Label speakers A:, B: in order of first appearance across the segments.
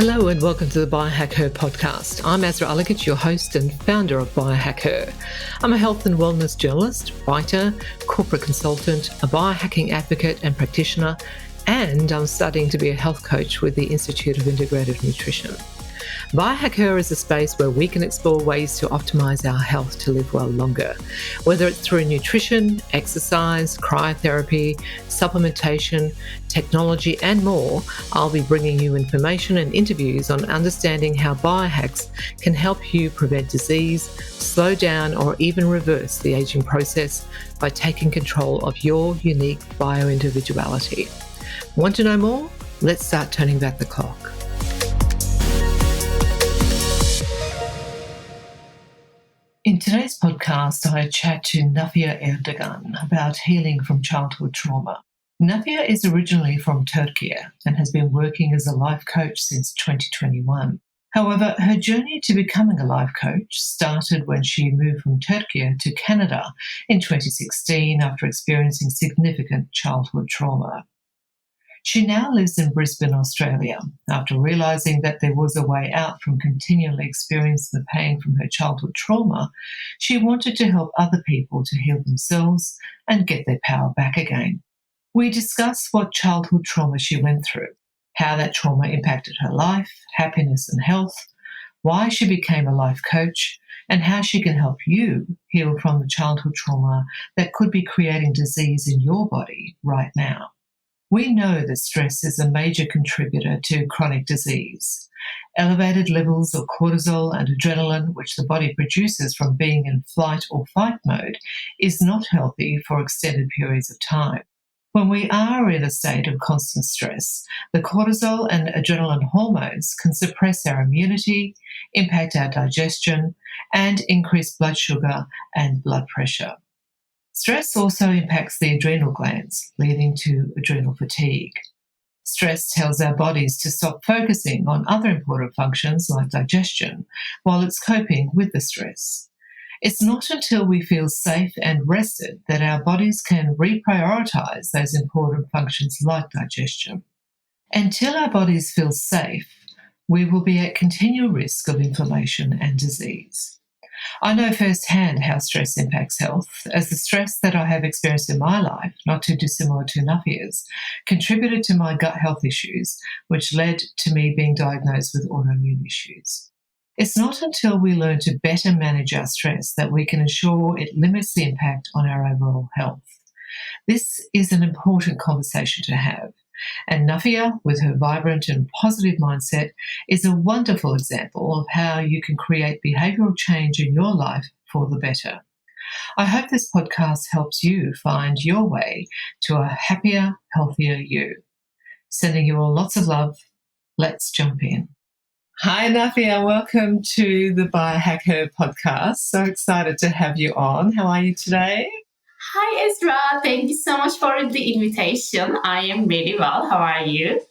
A: Hello and welcome to the Biohackher Podcast. I'm Azra Alagic, your host and founder of Biohackher. I'm a health and wellness journalist, writer, corporate consultant, a biohacking advocate and practitioner, and I'm studying to be a health coach with the Institute of Integrative Nutrition. Biohacker is a space where we can explore ways to optimise our health to live well longer. Whether it's through nutrition, exercise, cryotherapy, supplementation, technology and more, I'll be bringing you information and interviews on understanding how biohacks can help you prevent disease, slow down or even reverse the aging process by taking control of your unique bio-individuality. Want to know more? Let's start turning back the clock. In today's podcast, I chat to Nafiye Erdogan about healing from childhood trauma. Nafiye is originally from Turkey and has been working as a life coach since 2021. However, her journey to becoming a life coach started when she moved from Turkey to Canada in 2016 after experiencing significant childhood trauma. She now lives in Brisbane, Australia, after realising that there was a way out from continually experiencing the pain from her childhood trauma. She wanted to help other people to heal themselves and get their power back again. We discuss what childhood trauma she went through, how that trauma impacted her life, happiness and health, why she became a life coach, and how she can help you heal from the childhood trauma that could be creating disease in your body right now. We know that stress is a major contributor to chronic disease. Elevated levels of cortisol and adrenaline, which the body produces from being in flight or fight mode, is not healthy for extended periods of time. When we are in a state of constant stress, the cortisol and adrenaline hormones can suppress our immunity, impact our digestion, and increase blood sugar and blood pressure. Stress also impacts the adrenal glands, leading to adrenal fatigue. Stress tells our bodies to stop focusing on other important functions like digestion while it's coping with the stress. It's not until we feel safe and rested that our bodies can reprioritize those important functions like digestion. Until our bodies feel safe, we will be at continual risk of inflammation and disease. I know firsthand how stress impacts health, as the stress that I have experienced in my life, not too dissimilar to Nafiye's, contributed to my gut health issues, which led to me being diagnosed with autoimmune issues. It's not until we learn to better manage our stress that we can ensure it limits the impact on our overall health. This is an important conversation to have. And Nafiye, with her vibrant and positive mindset, is a wonderful example of how you can create behavioural change in your life for the better. I hope this podcast helps you find your way to a happier, healthier you. Sending you all lots of love. Let's jump in. Hi, Nafiye. Welcome to the Biohacker Podcast. So excited to have you on. How are you today?
B: Hi, Ezra. Thank you so much for the invitation. I am really well. How are you?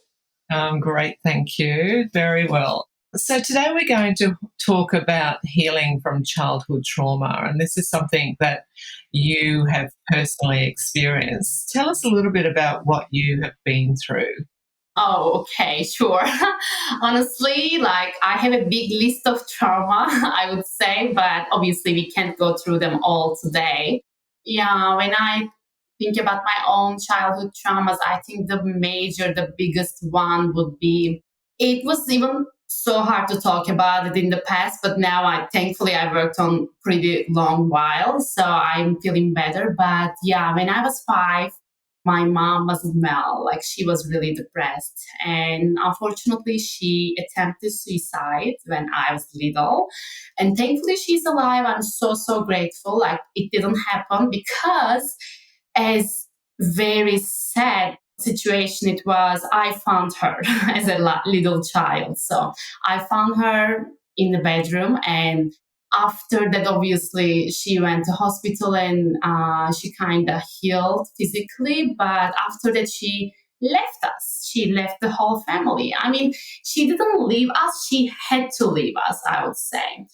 A: Great, thank you. Very well. So today we're going to talk about healing from childhood trauma, and this is something that you have personally experienced. Tell us a little bit about what you have been through.
B: Oh, okay, sure. Honestly, I have a big list of trauma, I would say, but obviously we can't go through them all today. Yeah, when I think about my own childhood traumas, I think the biggest one would be, it was even so hard to talk about it in the past, but now thankfully I worked on pretty long while, so I'm feeling better. But yeah, when I was 5, my mom wasn't well, she was really depressed. And unfortunately, she attempted suicide when I was little. And thankfully, she's alive. I'm so, so grateful. It didn't happen because, as very sad situation it was, I found her as a little child. So I found her in the bedroom, and after that, obviously, she went to hospital and she kind of healed physically. But after that, she left us. She left the whole family. I mean, she didn't leave us. She had to leave us, I would say.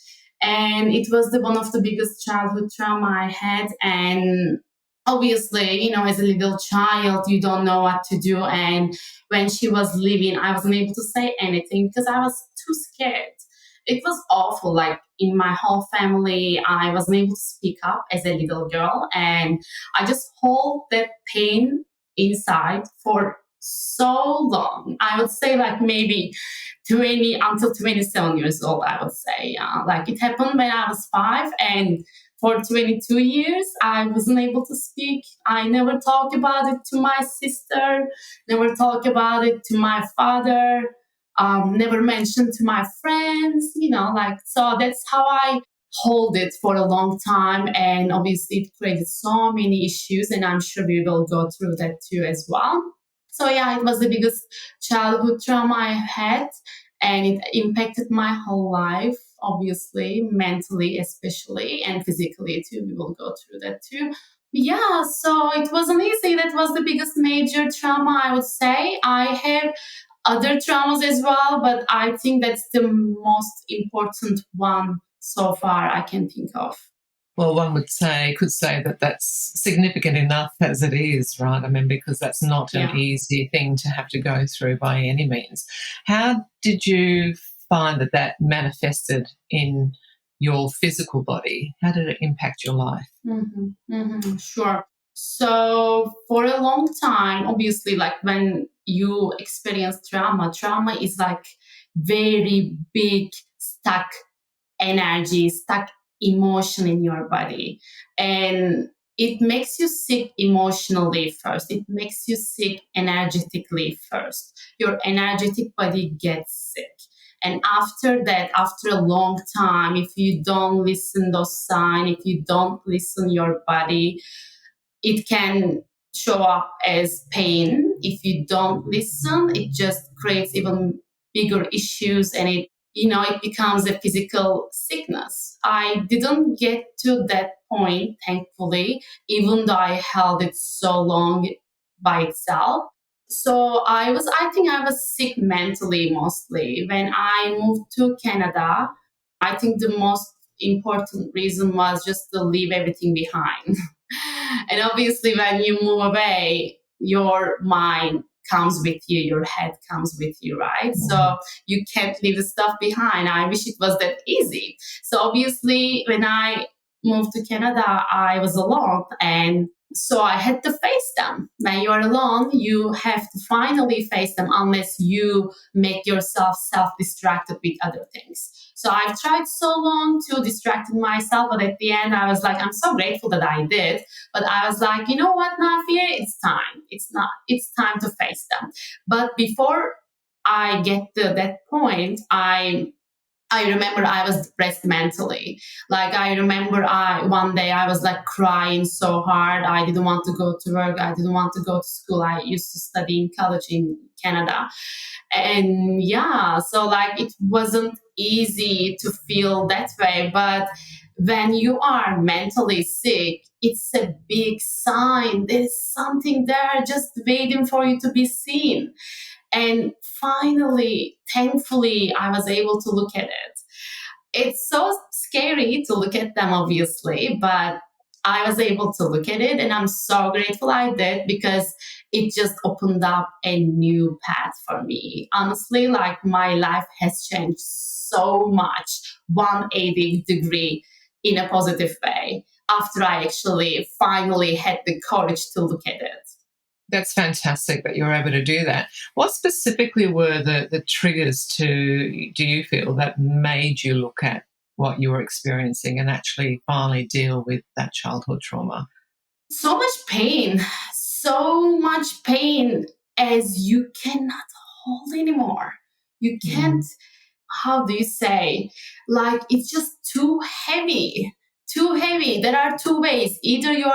B: And it was one of the biggest childhood trauma I had. And obviously, as a little child, you don't know what to do. And when she was leaving, I wasn't able to say anything because I was too scared. It was awful. Like in my whole family, I wasn't able to speak up as a little girl. And I just hold that pain inside for so long. I would say like maybe 20 until 27 years old, I would say. Yeah. Like it happened when I was 5, and for 22 years, I wasn't able to speak. I never talked about it to my sister, never talked about it to my father, never mentioned to my friends, so that's how I hold it for a long time. And obviously, it created so many issues, and I'm sure we will go through that too as well. So, yeah, it was the biggest childhood trauma I had, and it impacted my whole life, obviously, mentally, especially, and physically too. We will go through that too. Yeah, so it wasn't easy. That was the biggest major trauma, I would say. I have other traumas as well, but I think that's the most important one so far I can think of.
A: Well, one could say that that's significant enough as it is, right? I mean, because that's not an
B: Yeah.
A: easy thing to have to go through by any means. How did you find that manifested in your physical body? How did it impact your life?
B: Sure. So for a long time, obviously, like when you experience trauma is like very big stuck energy, stuck emotion in your body. And it makes you sick emotionally first. It makes you sick energetically first. Your energetic body gets sick. And after that, after a long time, if you don't listen those signs, if you don't listen your body, it can show up as pain. If you don't listen, it just creates even bigger issues, and it becomes a physical sickness. I didn't get to that point, thankfully, even though I held it so long by itself. So I think I was sick mentally mostly. When I moved to Canada, I think the most important reason was just to leave everything behind. And obviously, when you move away, your mind comes with you, your head comes with you, right? So you can't leave the stuff behind. I wish it was that easy. So obviously, when I moved to Canada, I was alone, and so I had to face them. When you are alone, you have to finally face them unless you make yourself self-distracted with other things. So I've tried so long to distract myself, but at the end I was like, I'm so grateful that I did. But I was like, you know what, Nafiye, it's time. It's time to face them. But before I get to that point, I remember I was depressed mentally. Like I remember one day I was like crying so hard. I didn't want to go to work. I didn't want to go to school. I used to study in college in Canada. And yeah, so like it wasn't easy to feel that way. But when you are mentally sick, it's a big sign. There's something there just waiting for you to be seen. And finally, thankfully, I was able to look at it. It's so scary to look at them, obviously, but I was able to look at it, and I'm so grateful I did because it just opened up a new path for me. Honestly, like my life has changed so much, 180-degree in a positive way after I actually finally had the courage to look at it.
A: That's fantastic that you're able to do that. What specifically were the triggers do you feel, that made you look at what you were experiencing and actually finally deal with that childhood trauma?
B: So much pain as you cannot hold anymore. You can't, how do you say, like it's just too heavy. Too heavy. There are two ways. Either you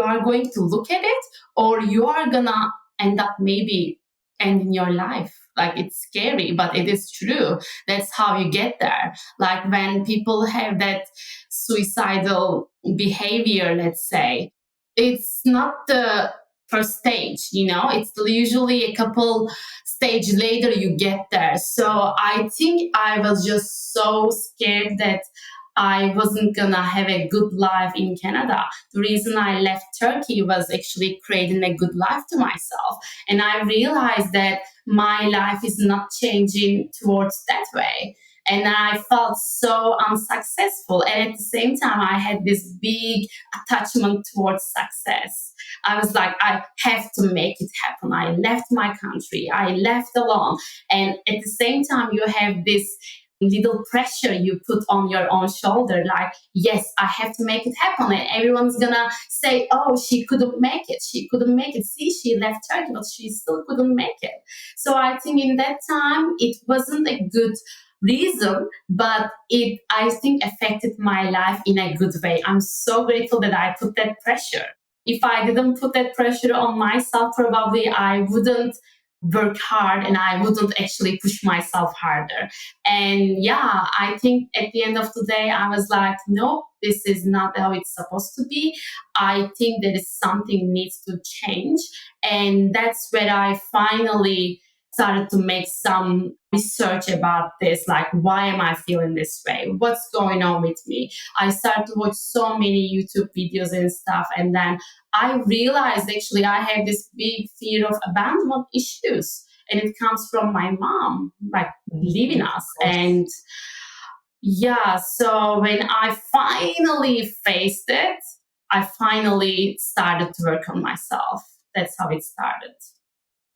B: are going to look at it, or you are gonna end up maybe ending your life. Like it's scary, but it is true. That's how you get there. Like when people have that suicidal behavior, let's say, it's not the first stage, it's usually a couple stage later you get there. So I think I was just so scared that I wasn't gonna have a good life in Canada. The reason I left Turkey was actually creating a good life to myself. And I realized that my life is not changing towards that way. And I felt so unsuccessful. And at the same time, I had this big attachment towards success. I was like, I have to make it happen. I left my country. I left alone. And at the same time, you have this little pressure you put on your own shoulder, like, yes, I have to make it happen. And everyone's gonna say, oh, she couldn't make it. She couldn't make it. See, she left Turkey, but she still couldn't make it. So I think in that time, it wasn't a good reason, but it, I think, affected my life in a good way. I'm so grateful that I put that pressure. If I didn't put that pressure on myself, probably I wouldn't work hard and I wouldn't actually push myself harder. And yeah, I think at the end of the day, I was like, no, this is not how it's supposed to be. I think there is something needs to change. And that's where I finally started to make some research about this, like, why am I feeling this way? What's going on with me? I started to watch so many YouTube videos and stuff. And then I realized actually I have this big fear of abandonment issues. And it comes from my mom, like, leaving us. And yeah, so when I finally faced it, I finally started to work on myself. That's how it started.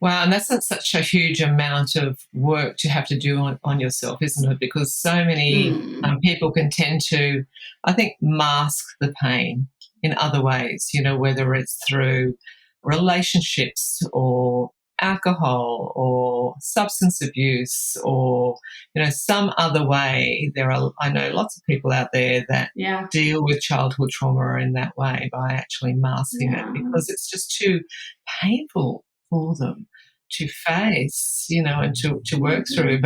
A: Wow, and such a huge amount of work to have to do on yourself, isn't it? Because so many people can tend to, I think, mask the pain in other ways, whether it's through relationships or alcohol or substance abuse or, some other way. I know lots of people out there that deal with childhood trauma in that way by actually masking it because it's just too painful for them to face, and to work through.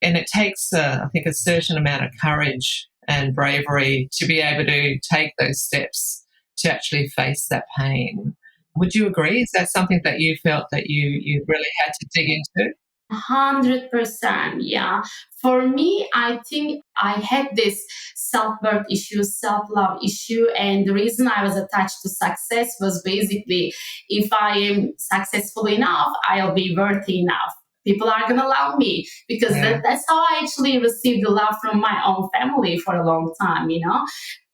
A: And it takes, I think, a certain amount of courage and bravery to be able to take those steps to actually face that pain. Would you agree? Is that something that you felt that you really had to dig into?
B: 100%. Yeah. For me, I think I had this self-worth issue, self-love issue. And the reason I was attached to success was basically, if I am successful enough, I'll be worthy enough. People are going to love me because that's how I actually received the love from my own family for a long time,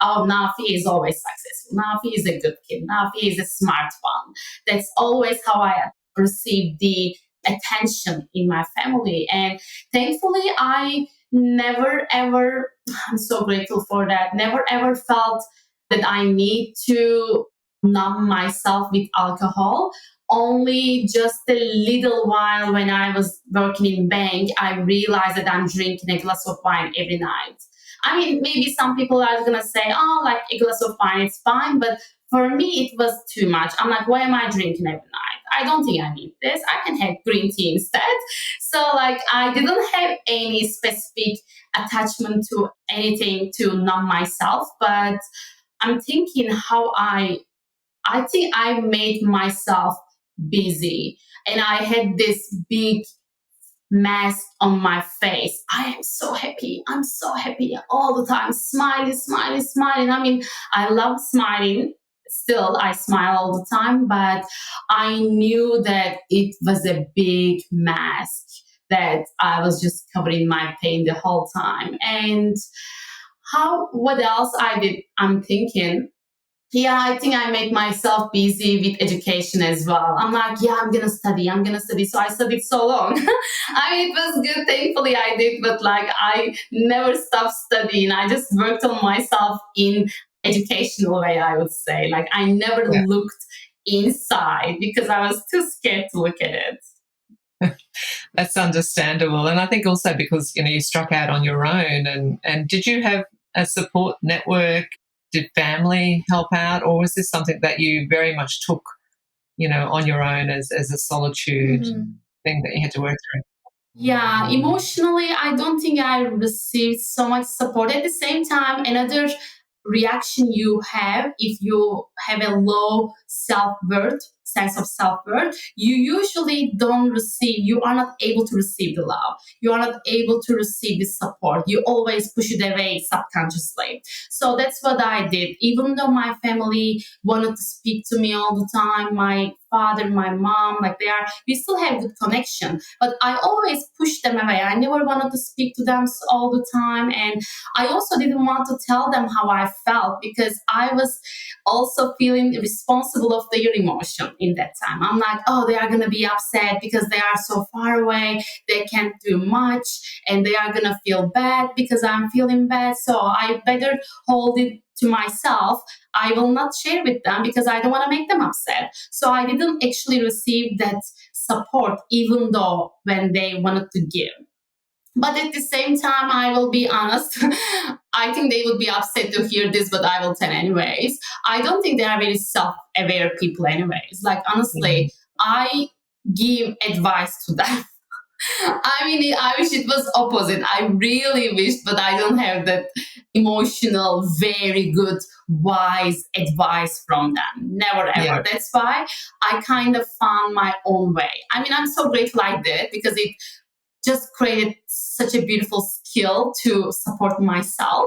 B: Oh, Nafiye is always successful. Nafiye is a good kid. Nafiye is a smart one. That's always how I received the attention in my family. And thankfully, I never ever, I'm so grateful for that, never ever felt that I need to numb myself with alcohol. Only just a little while when I was working in bank, I realized that I'm drinking a glass of wine every night. I mean, maybe some people are going to say, oh, like a glass of wine, it's fine. But for me, it was too much. I'm like, why am I drinking every night? I don't think I need this. I can have green tea instead. So like, I didn't have any specific attachment to anything to numb myself. But I'm thinking how I think I made myself busy. And I had this big mask on my face. I am so happy. I'm so happy all the time. Smiling, smiling, smiling. I mean, I love smiling. Still, I smile all the time, but I knew that it was a big mask that I was just covering my pain the whole time. And what else I did? I'm thinking, yeah, I think I made myself busy with education as well. I'm like, yeah, I'm going to study. So I studied so long. I mean, it was good. Thankfully, I did. But like, I never stopped studying. I just worked on myself in educational way, I would say. Like, I never looked inside because I was too scared to look at it.
A: That's understandable. And I think also because, you struck out on your own. And did you have a support network? Did family help out, or was this something that you very much took, on your own as a solitude thing that you had to work through?
B: Yeah, emotionally, I don't think I received so much support. At the same time, another reaction you have if you have a low self-worth sense of self-worth, you usually you are not able to receive the love. You are not able to receive the support. You always push it away subconsciously. So that's what I did. Even though my family wanted to speak to me all the time, my father, my mom, we still have good connection, but I always pushed them away. I never wanted to speak to them all the time. And I also didn't want to tell them how I felt, because I was also feeling responsible of their emotion in that time. I'm like, oh, they are going to be upset because they are so far away. They can't do much and they are going to feel bad because I'm feeling bad. So I better hold it to myself. I will not share with them because I don't want to make them upset. So I didn't actually receive that support, even though when they wanted to give. But at the same time, I will be honest, I think they would be upset to hear this, but I will tell anyways. I don't think they are very self-aware people anyways. Like, honestly, I give advice to them. I mean, I wish it was opposite. I really wish, but I don't have that emotional, very good, wise advice from them. Never ever.
A: Yeah.
B: That's why I kind of found my own way. I mean, I'm so grateful I did, because it just created such a beautiful skill to support myself.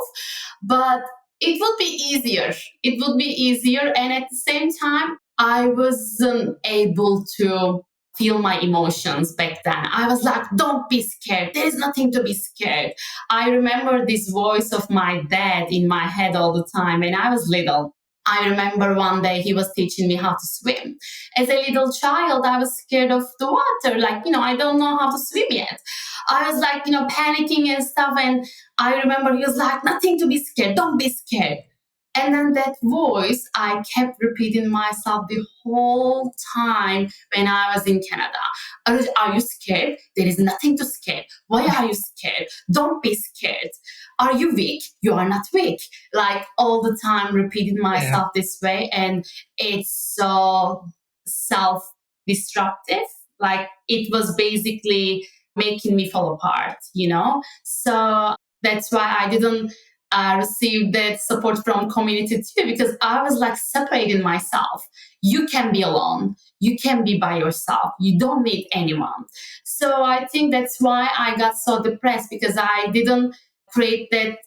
B: But it would be easier. It would be easier. And at the same time, I wasn't able to feel my emotions back then. I was like, don't be scared. There is nothing to be scared. I remember this voice of my dad in my head all the time when I was little. I remember one day he was teaching me how to swim. As a little child, I was scared of the water. Like, I don't know how to swim yet. I was like, panicking and stuff. And I remember he was like, nothing to be scared. Don't be scared. And then that voice, I kept repeating myself the whole time when I was in Canada. Are you scared? There is nothing to scare. Why are you scared? Don't be scared. Are you weak? You are not weak. Like, all the time repeating myself this way. And it's so self-destructive. Like, it was basically making me fall apart, So that's why I didn't receive that support from community too, because I was like separating myself. You can be alone. You can be by yourself. You don't need anyone. So I think that's why I got so depressed, because I didn't create that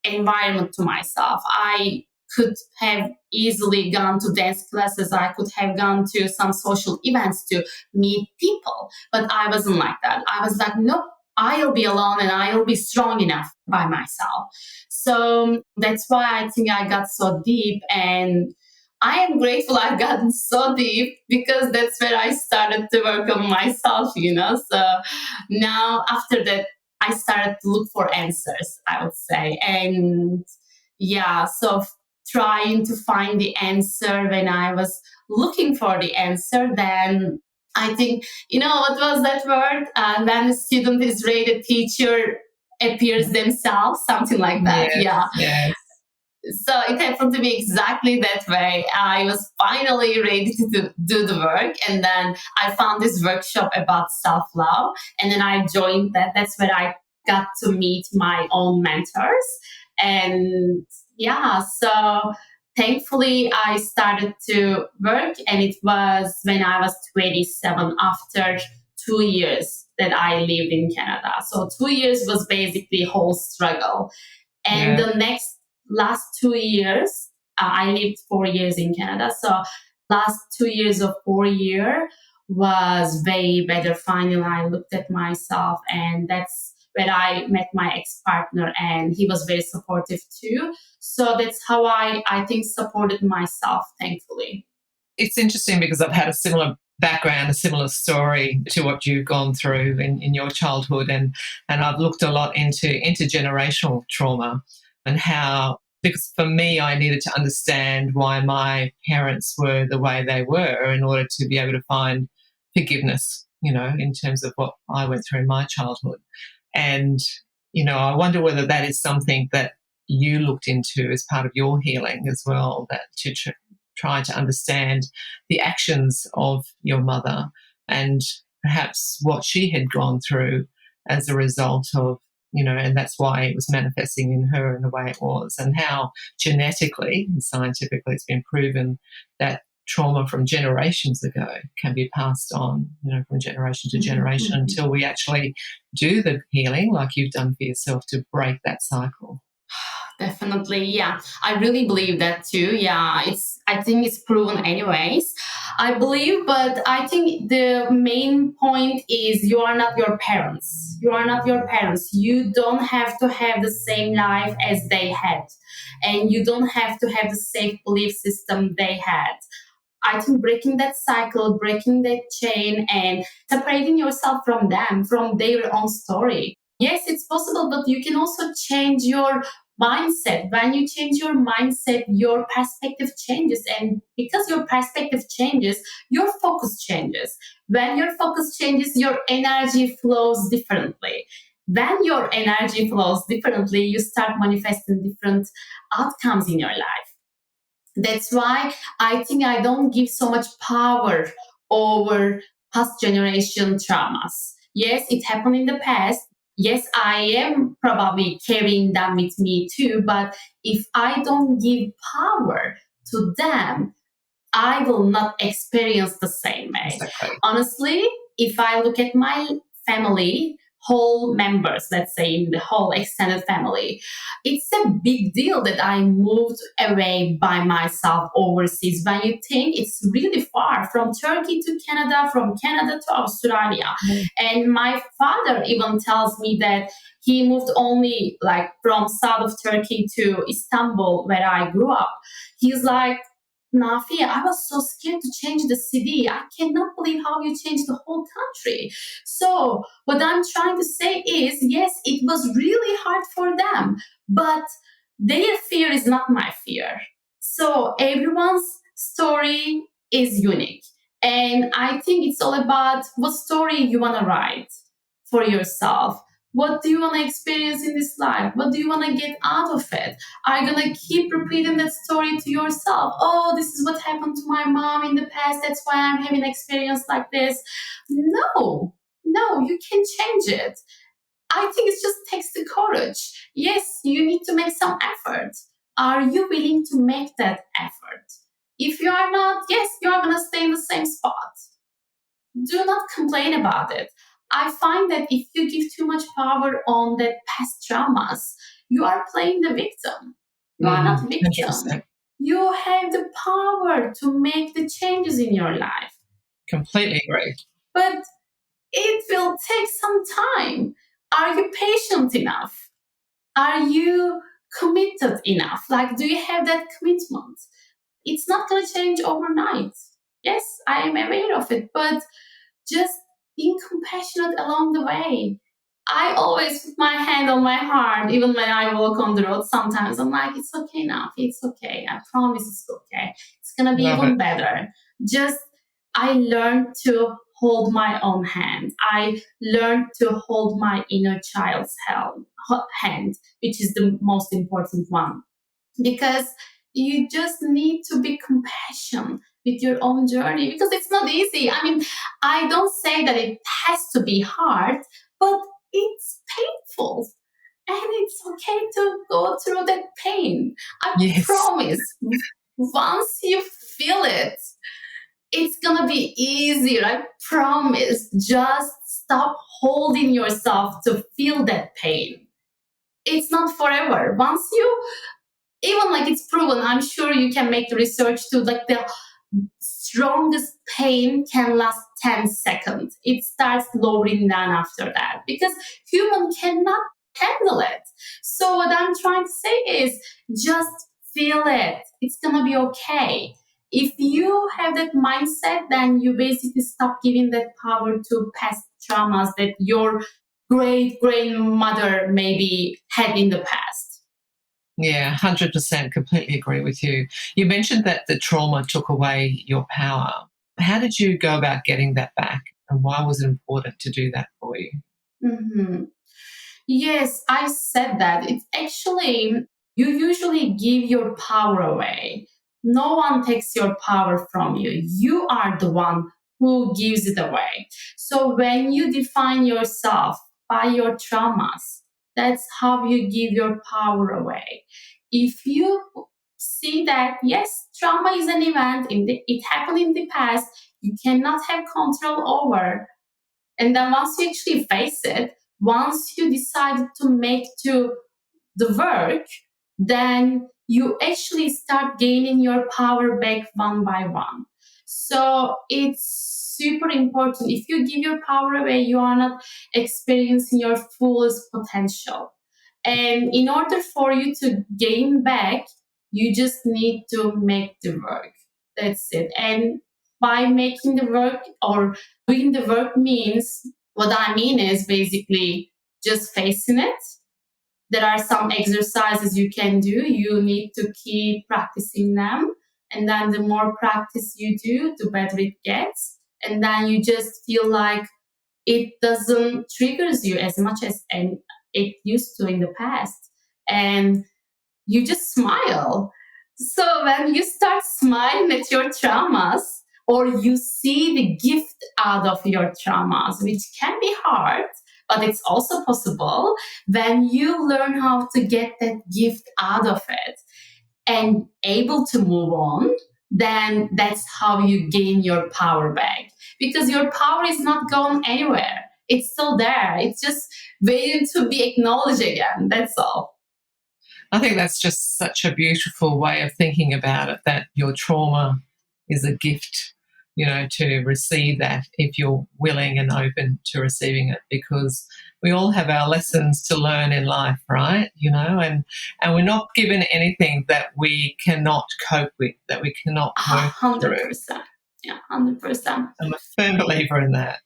B: environment to myself. I could have easily gone to dance classes. I could have gone to some social events to meet people, but I wasn't like that. I was like, nope, I'll be alone and I'll be strong enough by myself. So that's why I think I got so deep, and I am grateful I've gotten so deep, because that's where I started to work on myself, So now after that, I started to look for answers, I would say. And so trying to find the answer, when I was looking for the answer, then I think, what was that word? When the student is ready, the teacher appears themselves, something like that.
A: Yes.
B: So it happened to be exactly that way. I was finally ready to do the work. And then I found this workshop about self-love. And then I joined that. That's where I got to meet my own mentors. And so thankfully I started to work. And it was when I was 27, after 2 years that I lived in Canada. So 2 years was basically a whole struggle. And the last 2 years, I lived 4 years in Canada. So last 2 years of 4 years was way better. Finally, I looked at myself, and that's where I met my ex-partner, and he was very supportive too. So that's how I think supported myself, thankfully.
A: It's interesting because I've had a similar background, a similar story to what you've gone through in your childhood, and I've looked a lot into intergenerational trauma, and how, because for me, I needed to understand why my parents were the way they were in order to be able to find forgiveness, in terms of what I went through in my childhood. And, I wonder whether that is something that you looked into as part of your healing as well, that to try to understand the actions of your mother and perhaps what she had gone through as a result of, and that's why it was manifesting in her in the way it was, and how genetically and scientifically it's been proven that trauma from generations ago can be passed on, from generation to generation until we actually do the healing like you've done for yourself to break that cycle.
B: Definitely, yeah. I really believe that too. Yeah, I think it's proven anyways. I believe, but I think the main point is you are not your parents. You are not your parents. You don't have to have the same life as they had. And you don't have to have the same belief system they had. I think breaking that cycle, breaking that chain, and separating yourself from them, from their own story. Yes, it's possible, but you can also change your mindset. When you change your mindset, your perspective changes. And because your perspective changes, your focus changes. When your focus changes, your energy flows differently. When your energy flows differently, you start manifesting different outcomes in your life. That's why I think I don't give so much power over past generation traumas. Yes, it happened in the past. Yes, I am probably carrying them with me too. But if I don't give power to them, I will not experience the same way.
A: Exactly.
B: Honestly, if I look at my family, whole members, let's say in the whole extended family, it's a big deal that I moved away by myself overseas. When you think it's really far from Turkey to Canada, from Canada to Australia. And my father even tells me that he moved only like from south of Turkey to Istanbul, where I grew up. He's like, Nafiye, I was so scared to change the city. I cannot believe how you changed the whole country. So, what I'm trying to say is, yes, it was really hard for them, but their fear is not my fear. So, everyone's story is unique. And I think it's all about what story you want to write for yourself. What do you want to experience in this life? What do you want to get out of it? Are you going to keep repeating that story to yourself? Oh, this is what happened to my mom in the past. That's why I'm having an experience like this. No, you can change it. I think it just takes the courage. Yes, you need to make some effort. Are you willing to make that effort? If you are not, yes, you are going to stay in the same spot. Do not complain about it. I find that if you give too much power on that past traumas, you are playing the victim. You are not victim.
A: 100%.
B: You have the power to make the changes in your life.
A: Completely agree.
B: But it will take some time. Are you patient enough? Are you committed enough? Like, do you have that commitment? It's not going to change overnight. Yes, I am aware of it, but just being compassionate along the way. I always put my hand on my heart, even when I walk on the road. Sometimes I'm like, it's okay now. It's okay. I promise it's okay. It's going to be even better. Just, I learned to hold my own hand. I learned to hold my inner child's hand, which is the most important one. Because you just need to be compassionate with your own journey, because it's not easy. I mean, I don't say that it has to be hard, but it's painful. And it's okay to go through that pain. I promise, once you feel it, it's gonna be easier. I promise. Just stop holding yourself to feel that pain. It's not forever. Once you, even like it's proven, I'm sure you can make the research too, like the strongest pain can last 10 seconds. It starts lowering down after that because human cannot handle it. So what I'm trying to say is just feel it. It's going to be okay. If you have that mindset, then you basically stop giving that power to past traumas that your great grandmother maybe had in the past.
A: Yeah, 100%. Completely agree with you. You mentioned that the trauma took away your power. How did you go about getting that back? And why was it important to do that for you?
B: Mm-hmm. Yes, I said that. It's actually, you usually give your power away. No one takes your power from you. You are the one who gives it away. So when you define yourself by your traumas, that's how you give your power away. If you see that, yes, trauma is an event, it happened in the past, you cannot have control over. And then once you actually face it, once you decide to make to the work, then you actually start gaining your power back one by one. So it's super important. If you give your power away, you are not experiencing your fullest potential. And in order for you to gain back, you just need to make the work. That's it. And by making the work or doing the work means, what I mean is basically just facing it. There are some exercises you can do. You need to keep practicing them. And then the more practice you do, the better it gets. And then you just feel like it doesn't triggers you as much as it used to in the past. And you just smile. So when you start smiling at your traumas, or you see the gift out of your traumas, which can be hard, but it's also possible, when you learn how to get that gift out of it and able to move on, then that's how you gain your power back. Because your power is not gone anywhere. It's still there. It's just waiting to be acknowledged again. That's all.
A: I think that's just such a beautiful way of thinking about it, that your trauma is a gift, to receive that if you're willing and open to receiving it, because we all have our lessons to learn in life, right? And we're not given anything that we cannot cope with, that we cannot work
B: 100%.
A: through.
B: Yeah, 100%.
A: I'm a firm believer in that.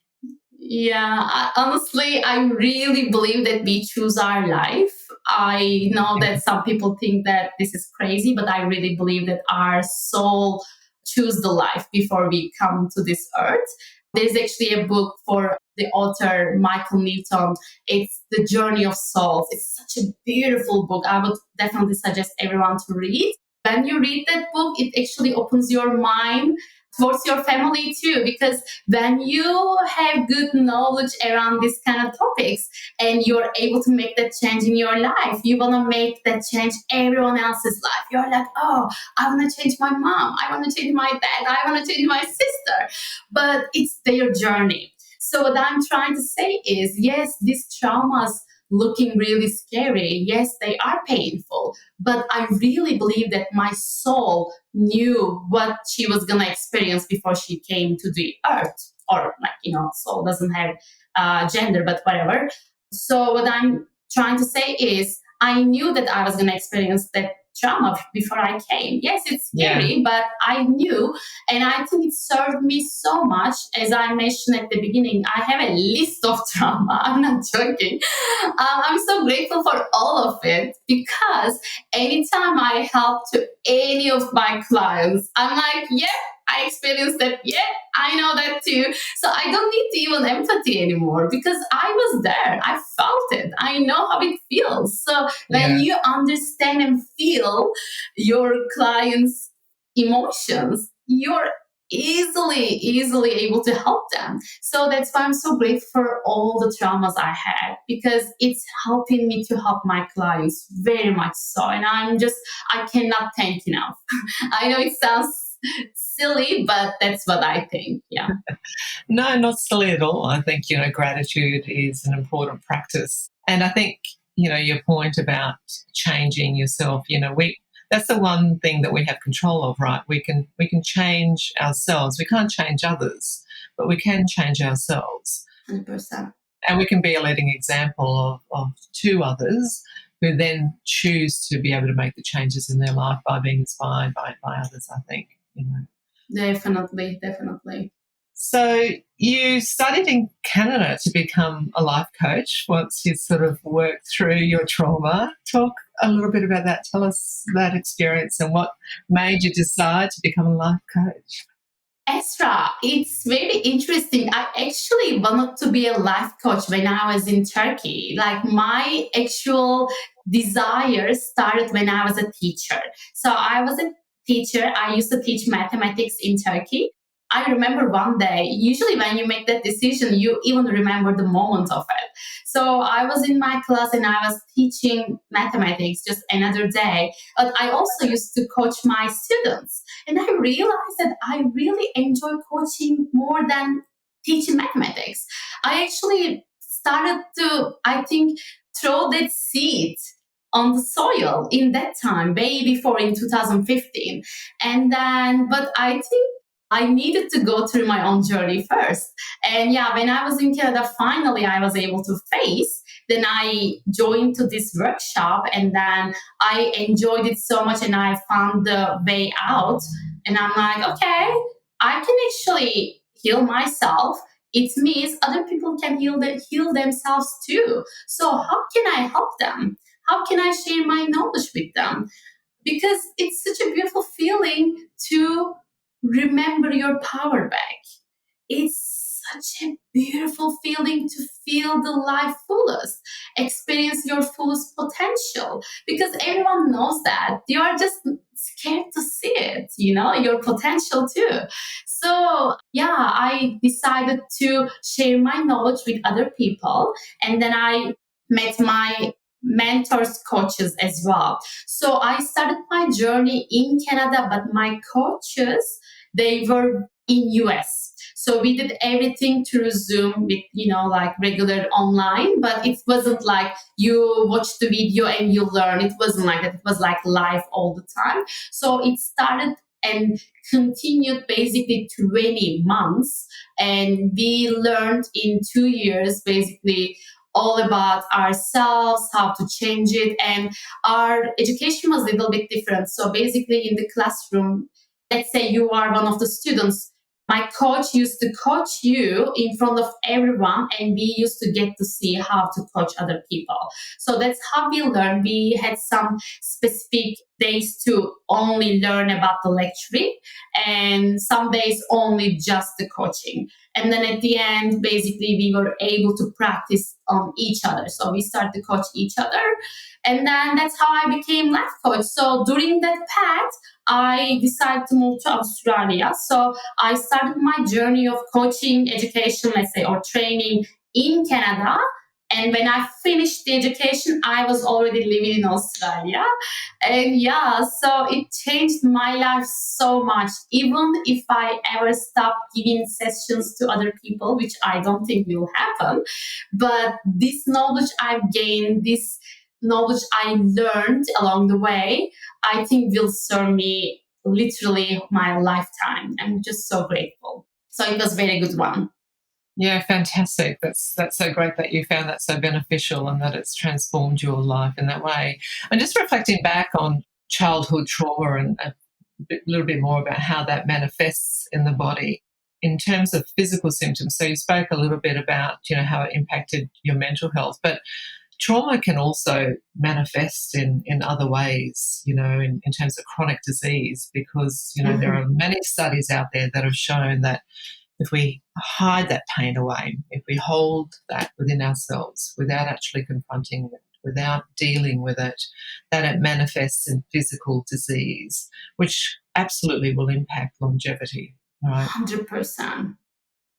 B: Yeah, honestly, I really believe that we choose our life. I know that some people think that this is crazy, but I really believe that our soul choose the life before we come to this earth. There's actually a book for the author Michael Newton. It's The Journey of Souls. It's such a beautiful book. I would definitely suggest everyone to read. When you read that book, it actually opens your mind towards your family too, because when you have good knowledge around these kind of topics and you're able to make that change in your life, you want to make that change everyone else's life. You're like, oh, I want to change my mom, I want to change my dad, I want to change my sister, but it's their journey. So what I'm trying to say is, yes, these traumas looking really scary, yes, they are painful, but I really believe that my soul knew what she was going to experience before she came to the earth. Or soul doesn't have gender, but whatever. So what I'm trying to say is, I knew that I was going to experience that trauma before I came. Yes, it's scary, but I knew, and I think it served me so much. As I mentioned at the beginning, I have a list of trauma. I'm not joking. I'm so grateful for all of it, because anytime I help to any of my clients, I'm like, yeah, I experienced that. Yeah, I know that too. So I don't need to even empathy anymore, because I was there. I felt it. I know how it feels. So when you understand and feel your clients' emotions, you're easily able to help them. So that's why I'm so grateful for all the traumas I had, because it's helping me to help my clients very much so. And I cannot thank enough. I know it sounds silly, but that's what I think. Yeah.
A: No, not silly at all. I think, gratitude is an important practice. And I think, your point about changing yourself, that's the one thing that we have control of, right? We can change ourselves. We can't change others, but we can change ourselves.
B: 100%.
A: And we can be a leading example of to others, who then choose to be able to make the changes in their life by being inspired by others, I think.
B: Definitely.
A: So you studied in Canada to become a life coach once you sort of worked through your trauma. Talk a little bit about that. Tell us that experience and what made you decide to become a life coach.
B: Azra, it's very interesting. I actually wanted to be a life coach when I was in Turkey. Like, my actual desire started when I was a teacher. So I was a teacher. I used to teach mathematics in Turkey. I remember one day, usually when you make that decision, you even remember the moment of it. So I was in my class and I was teaching mathematics just another day, but I also used to coach my students. And I realized that I really enjoy coaching more than teaching mathematics. I actually started to, I think, throw that seed on the soil in that time, way before in 2015. And then, but I think I needed to go through my own journey first. And yeah, when I was in Canada, finally I was able to face. Then I joined to this workshop and then I enjoyed it so much and I found the way out. And I'm like, okay, I can actually heal myself. It means other people can heal themselves too. So how can I help them? How can I share my knowledge with them? Because it's such a beautiful feeling to remember your power back. It's such a beautiful feeling to feel the life fullest, experience your fullest potential, because everyone knows that. You are just scared to see it, your potential too. So, yeah, I decided to share my knowledge with other people. And then I met my mentors, coaches as well. So I started my journey in Canada, but my coaches, they were in US. So we did everything through Zoom with, like regular online, but it wasn't like you watch the video and you learn. It wasn't like that. It was like live all the time. So it started and continued basically 20 months. And we learned in 2 years basically all about ourselves, how to change it. And our education was a little bit different. So basically in the classroom, let's say you are one of the students, my coach used to coach you in front of everyone, and we used to get to see how to coach other people. So that's how we learn. We had some specific days to only learn about the lecturing, and some days only just the coaching. And then at the end, basically, we were able to practice on each other. So we started to coach each other. And then that's how I became life coach. So during that path, I decided to move to Australia. So I started my journey of coaching, education, let's say, or training in Canada. And when I finished the education, I was already living in Australia. And yeah, so it changed my life so much. Even if I ever stop giving sessions to other people, which I don't think will happen, but this knowledge I've gained, this knowledge I learned along the way, I think will serve me literally my lifetime. I'm just so grateful. So it was a very good one.
A: Yeah, fantastic. That's so great that you found that so beneficial and that it's transformed your life in that way. And just reflecting back on childhood trauma and little bit more about how that manifests in the body in terms of physical symptoms. So you spoke a little bit about, how it impacted your mental health, but trauma can also manifest in other ways, in terms of chronic disease, because, there are many studies out there that have shown that if we hide that pain away, if we hold that within ourselves without actually confronting it, without dealing with it, that it manifests in physical disease, which absolutely will impact longevity. Right?
B: 100%.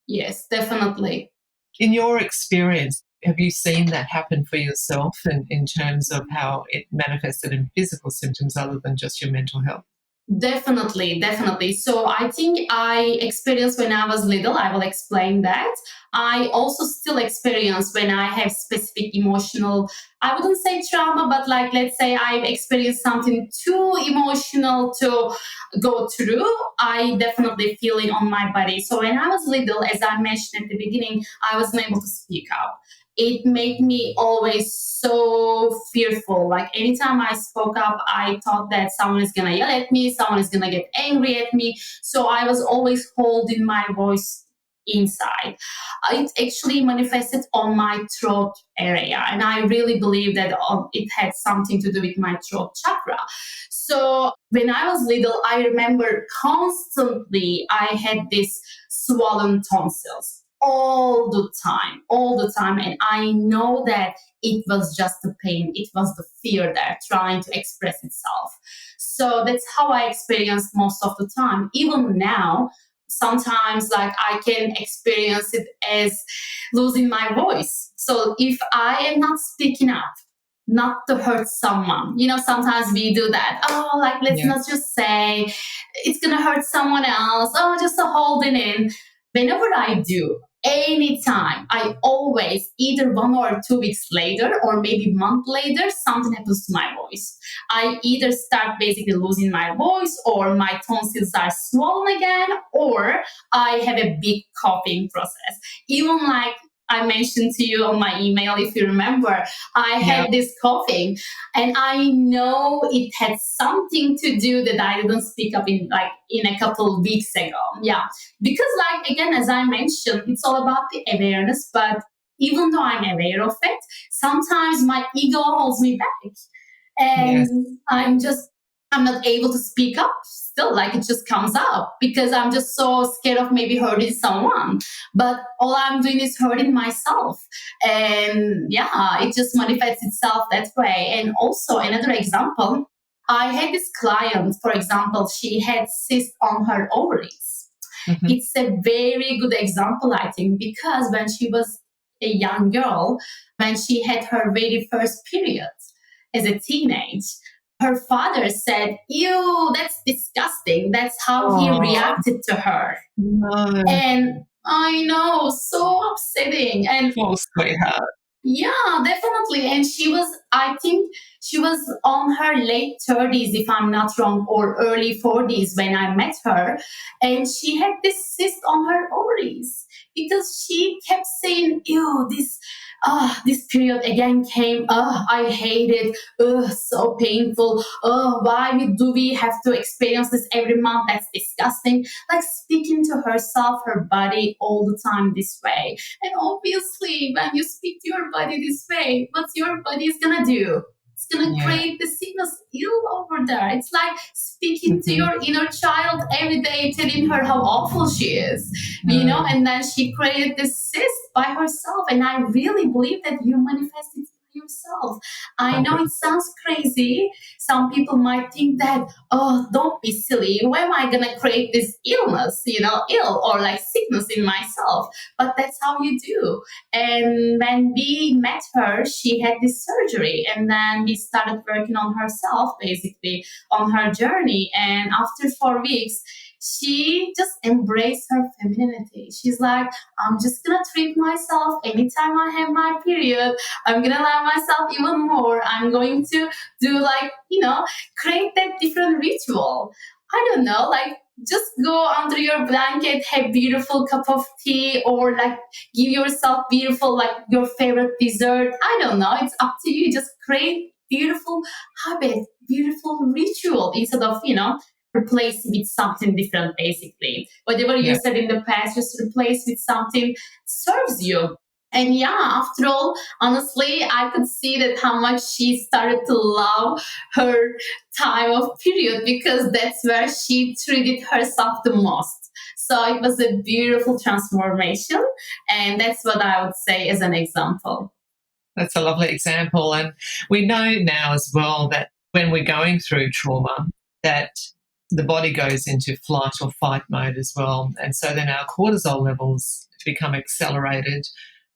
B: Yes, definitely.
A: In your experience, have you seen that happen for yourself in terms of how it manifested in physical symptoms other than just your mental health?
B: Definitely. So I think I experienced when I was little, I will explain that. I also still experience when I have specific emotional, I wouldn't say trauma, but like, let's say I've experienced something too emotional to go through, I definitely feel it on my body. So when I was little, as I mentioned at the beginning, I wasn't able to speak up. It made me always so fearful. Like anytime I spoke up, I thought that someone is gonna yell at me, someone is gonna get angry at me. So I was always holding my voice inside. It actually manifested on my throat area, and I really believe that it had something to do with my throat chakra. So when I was little, I remember constantly I had this swollen tonsils all the time. And I know that it was just the pain, it was the fear there trying to express itself. So that's how I experienced most of the time. Even now, sometimes like I can experience it as losing my voice. So if I am not speaking up, not to hurt someone, sometimes we do that. Oh, like let's
A: Yeah.
B: not just say it's gonna hurt someone else. Oh, just a holding in. Whenever I do, anytime, I always either 1 or 2 weeks later, or maybe a month later, something happens to my voice. I either start basically losing my voice, or my tonsils are swollen again, or I have a big coughing process. Even like I mentioned to you on my email, if you remember, I
A: Yeah.
B: had this coughing, and I know it had something to do that I didn't speak up in a couple of weeks ago. Yeah, because like again, as I mentioned, it's all about the awareness. But even though I'm aware of it, sometimes my ego holds me back,
A: Yes.
B: and I'm not able to speak up still. Like it just comes up because I'm just so scared of maybe hurting someone, but all I'm doing is hurting myself. And yeah, it just manifests itself that way. And also another example, I had this client, for example, she had cyst on her ovaries.
A: Mhm.
B: It's a very good example, I think, because when she was a young girl, when she had her very first period as a teenage, her father said, "Ew, that's disgusting." That's how he
A: Oh,
B: reacted to her.
A: no.
B: And I know, so upsetting. And
A: Poor sweetheart.
B: yeah, definitely. And I think she was on her late 30s, if I'm not wrong, or early 40s when I met her. And she had this cyst on her ovaries because she kept saying, ew, this period again came. I hate it. So painful. Why do we have to experience this every month? That's disgusting. Like speaking to herself, her body all the time this way. And obviously, when you speak to your body this way, what's your body is gonna do? It's gonna
A: Yeah.
B: create the sickness ill over there. It's like speaking to
A: Mhm.
B: your inner child every day, telling her how awful she is,
A: Mm.
B: and then she created this cyst by herself. And I really believe that you manifest it by yourself. I know it
A: 100%.
B: sounds crazy. Some people might think that, oh, don't be silly. Why am I gonna create this illness, ill or like sickness in myself? But that's how you do. And when we met her, she had this surgery, and then we started working on herself, basically on her journey. And after 4 weeks, she just embraced her femininity. She's like, I'm just gonna treat myself anytime I have my period. I'm gonna love myself even more. I'm going to do like, create that different ritual. I don't know, like just go under your blanket, have beautiful cup of tea, or like give yourself beautiful, like your favorite dessert. I don't know. It's up to you. Just create beautiful habit, beautiful ritual instead of, replace with something different, basically. Whatever you
A: Yeah.
B: said in the past, just replace with something serves you. And yeah, after all, honestly, I could see that how much she started to love her time of period, because that's where she treated herself the most. So it was a beautiful transformation. And that's what I would say as an example.
A: That's a lovely example. And we know now as well that when we're going through trauma, that the body goes into flight or fight mode as well. And so then our cortisol levels become accelerated.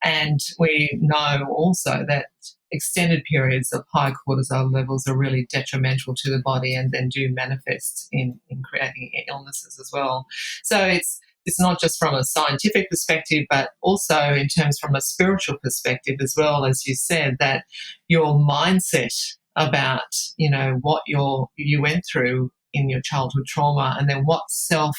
A: And we know also that extended periods of high cortisol levels are really detrimental to the body and then do manifest in creating illnesses as well. So it's not just from a scientific perspective, but also in terms from a spiritual perspective as well, as you said, that your mindset about, what you went through in your childhood trauma, and then what self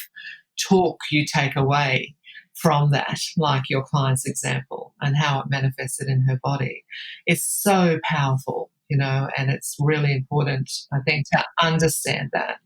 A: talk you take away from that, like your client's example, and how it manifested in her body, is so powerful, and it's really important, I think, to understand that.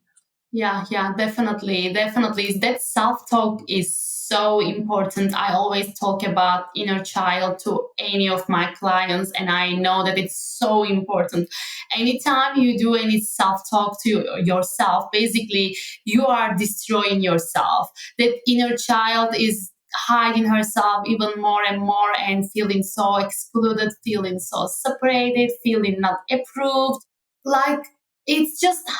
B: Yeah, definitely. Definitely. That self talk is so important. I always talk about inner child to any of my clients, and I know that it's so important. Anytime you do any self talk to yourself, basically, you are destroying yourself. That inner child is hiding herself even more and more, and feeling so excluded, feeling so separated, feeling not approved. Like, it's just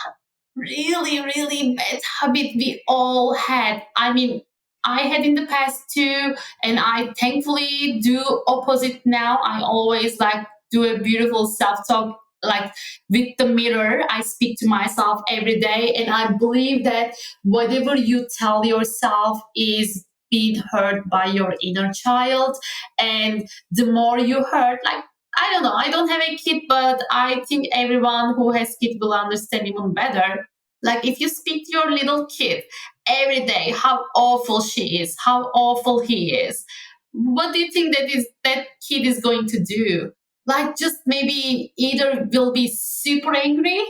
B: really, really bad habit we all had. I mean, I had in the past too, and I thankfully do opposite now. I always like do a beautiful self-talk, like with the mirror. I speak to myself every day, and I believe that whatever you tell yourself is being heard by your inner child. And the more you heard, like, I don't know, I don't have a kid, but I think everyone who has kids will understand even better. Like, if you speak to your little kid every day, how awful she is, how awful he is, what do you think that kid is going to do? Like, just maybe either will be super angry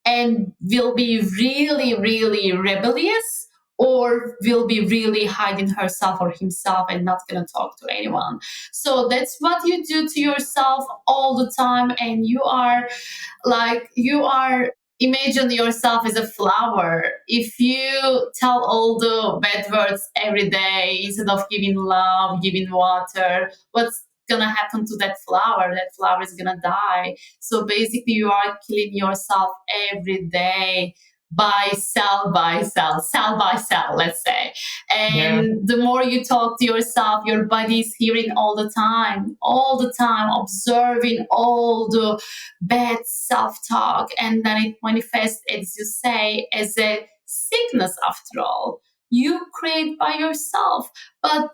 B: and will be really, really rebellious, or will be really hiding herself or himself and not going to talk to anyone. So that's what you do to yourself all the time. And you are imagine yourself as a flower. If you tell all the bad words every day instead of giving love, giving water, what's gonna happen to that flower? That flower is gonna die. So basically you are killing yourself every day, cell by cell, let's say.
A: Yeah.
B: And the more you talk to yourself, your body's hearing all the time, observing all the bad self-talk, and then it manifests, as you say, as a sickness. After all, you create by yourself, but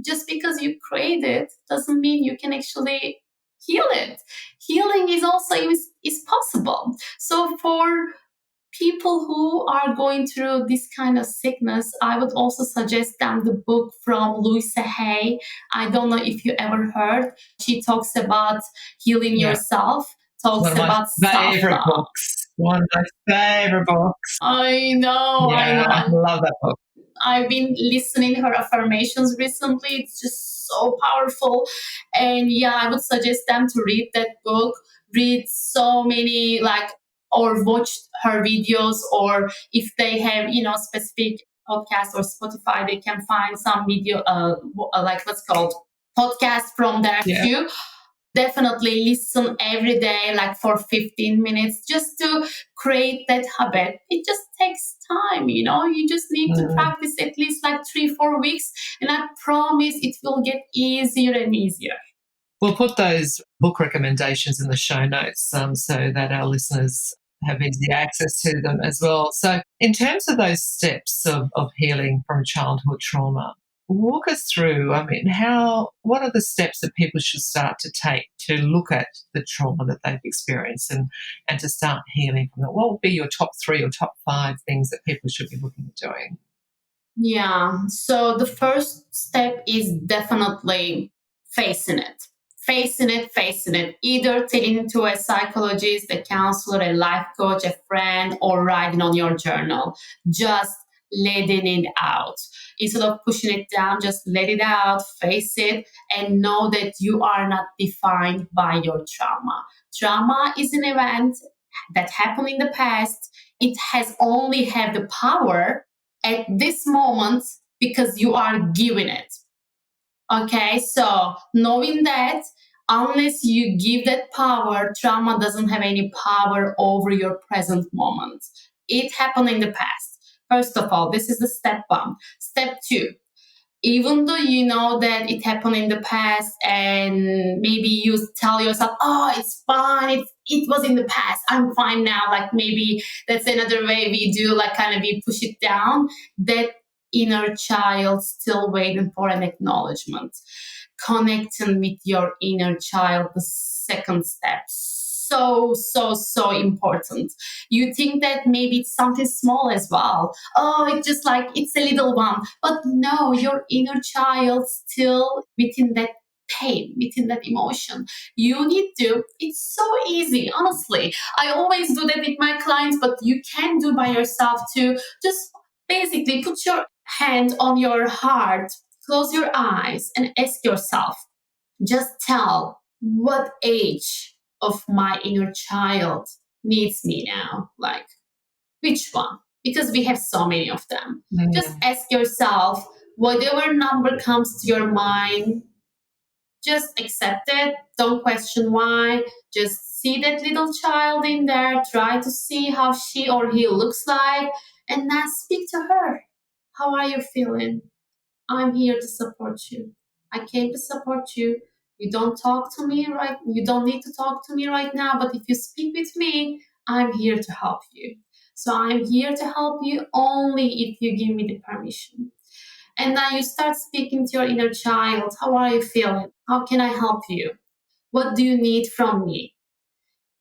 B: just because you create it doesn't mean you can actually heal it. Healing is also is possible. So for people who are going through this kind of sickness, I would also suggest them the book from Louisa Hay. I don't know if you ever heard. She talks about healing
A: Yeah.
B: yourself, talks
A: One of my
B: about
A: favorite
B: self-love.
A: books. One of my favorite books.
B: I know, I
A: Yeah, I
B: know.
A: love that book.
B: I've been listening her affirmations recently. It's just so powerful. And yeah, I would suggest them to read that book, read so many or watch her videos, or if they have, specific podcasts or Spotify, they can find some video, like what's called podcast from there
A: Yeah.
B: too. Definitely listen every day, like for 15 minutes, just to create that habit. It just takes time, you just need to practice at least like 3-4 weeks, and I promise it will get easier and easier.
A: We'll put those book recommendations in the show notes so that our listeners have easy access to them as well. So, in terms of those steps of healing from childhood trauma, walk us through. I mean, what are the steps that people should start to take to look at the trauma that they've experienced and to start healing from it? What would be your top 3 or top 5 things that people should be looking at doing?
B: Yeah. So the first step is definitely facing it. Facing it, either taking it to a psychologist, a counselor, a life coach, a friend, or writing on your journal. Just letting it out. Instead of pushing it down, just let it out, face it, and know that you are not defined by your trauma. Trauma is an event that happened in the past. It has only had the power at this moment because you are giving it. Okay, so knowing that, unless you give that power, trauma doesn't have any power over your present moment. It happened in the past. First of all, this is the step 1. Step 2, even though you know that it happened in the past, and maybe you tell yourself, oh, it's fine, it was in the past, I'm fine now, like maybe that's another way we do, like kind of we push it down, that inner child still waiting for an acknowledgement. Connecting with your inner child, the second step, so important. You think that maybe it's something small as well. Oh, it's just like it's a little one. But no, your inner child still within that pain, within that emotion. You need to, it's so easy, honestly. I always do that with my clients, but you can do by yourself too. Just basically put your hand on your heart, close your eyes, and ask yourself, just tell what age of my inner child needs me now, like which one, because we have so many of them. Just ask yourself, whatever number comes to your mind, just accept it, don't question why, just see that little child in there, try to see how she or he looks like, and then speak to her. How are you feeling? I'm here to support you. I came to support you. You don't talk to me right. You don't need to talk to me right now. But if you speak with me, I'm here to help you. So I'm here to help you only if you give me the permission. And now you start speaking to your inner child. How are you feeling? How can I help you? What do you need from me?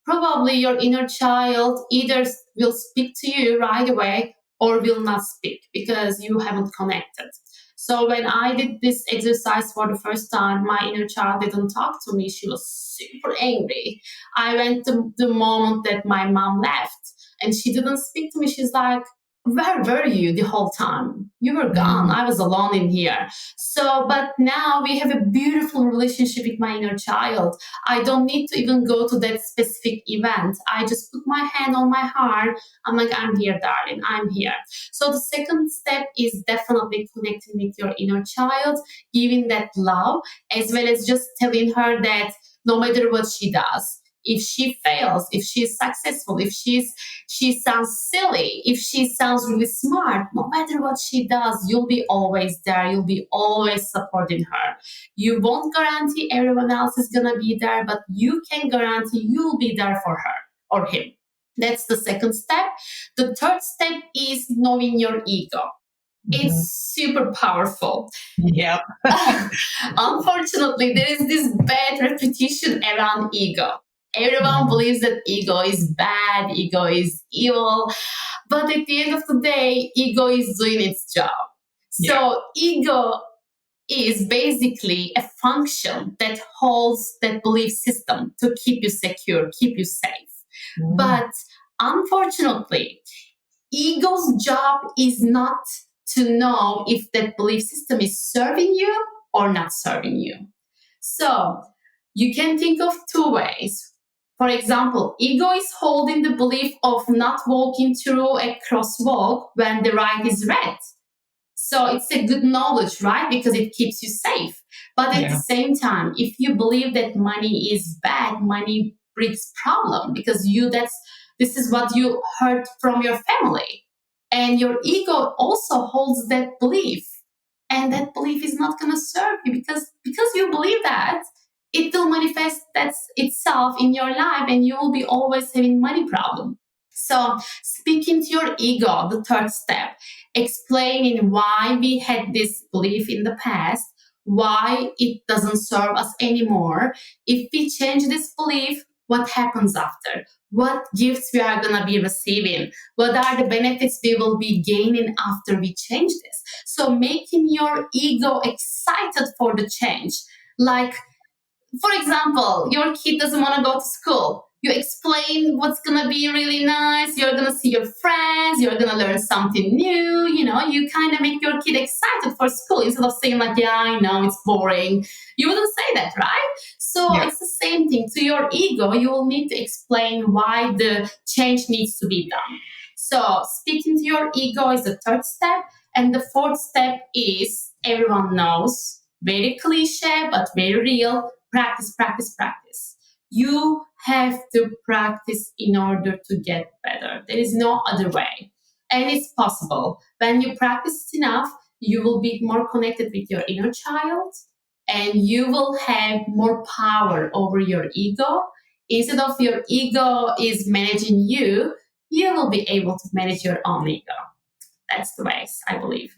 B: Probably your inner child either will speak to you right away or will not speak because you haven't connected. So when I did this exercise for the first time, my inner child didn't talk to me. She was super angry. I went to the moment that my mom left and she didn't speak to me. She's like, where were you the whole time? You were gone. I was alone in here. So, but now we have a beautiful relationship with my inner child. I don't need to even go to that specific event. I just put my hand on my heart. I'm like, I'm here, darling. I'm here. So the second step is definitely connecting with your inner child, giving that love, as well as just telling her that no matter what she does, if she fails, if she's successful, if she sounds silly, if she sounds really smart, no matter what she does, you'll be always there. You'll be always supporting her. You won't guarantee everyone else is gonna be there, but you can guarantee you'll be there for her or him. That's the second step. The third step is knowing your ego. It's super powerful.
A: Yep.
B: Unfortunately, there is this bad reputation around ego. Everyone believes that ego is bad, ego is evil, but at the end of the day, ego is doing its job. So ego is basically a function that holds that belief system to keep you secure, keep you safe. But unfortunately, ego's job is not to know if that belief system is serving you or not serving you. So you can think of two ways. For example, ego is holding the belief of not walking through a crosswalk when the light is red. So it's a good knowledge, right? Because it keeps you safe. But at the same time, if you believe that money is bad, money brings problem because this is what you heard from your family. And your ego also holds that belief. And that belief is not going to serve you because you believe that, it will manifest itself in your life and you will be always having money problem. So speaking to your ego, the third step, explaining why we had this belief in the past, why it doesn't serve us anymore. If we change this belief, what happens after? What gifts we are going to be receiving? What are the benefits we will be gaining after we change this? So making your ego excited for the change. Like, for example, your kid doesn't want to go to school. You explain what's going to be really nice. You're going to see your friends. You're going to learn something new. You kind of make your kid excited for school instead of saying like, yeah, I know it's boring. You wouldn't say that, right? So It's the same thing. To your ego, you will need to explain why the change needs to be done. So speaking to your ego is the third step. And the fourth step is, everyone knows, very cliche, but very real. Practice, practice, practice. You have to practice in order to get better. There is no other way. And it's possible. When you practice enough, you will be more connected with your inner child and you will have more power over your ego. Instead of your ego is managing you, you will be able to manage your own ego. That's the ways, I believe.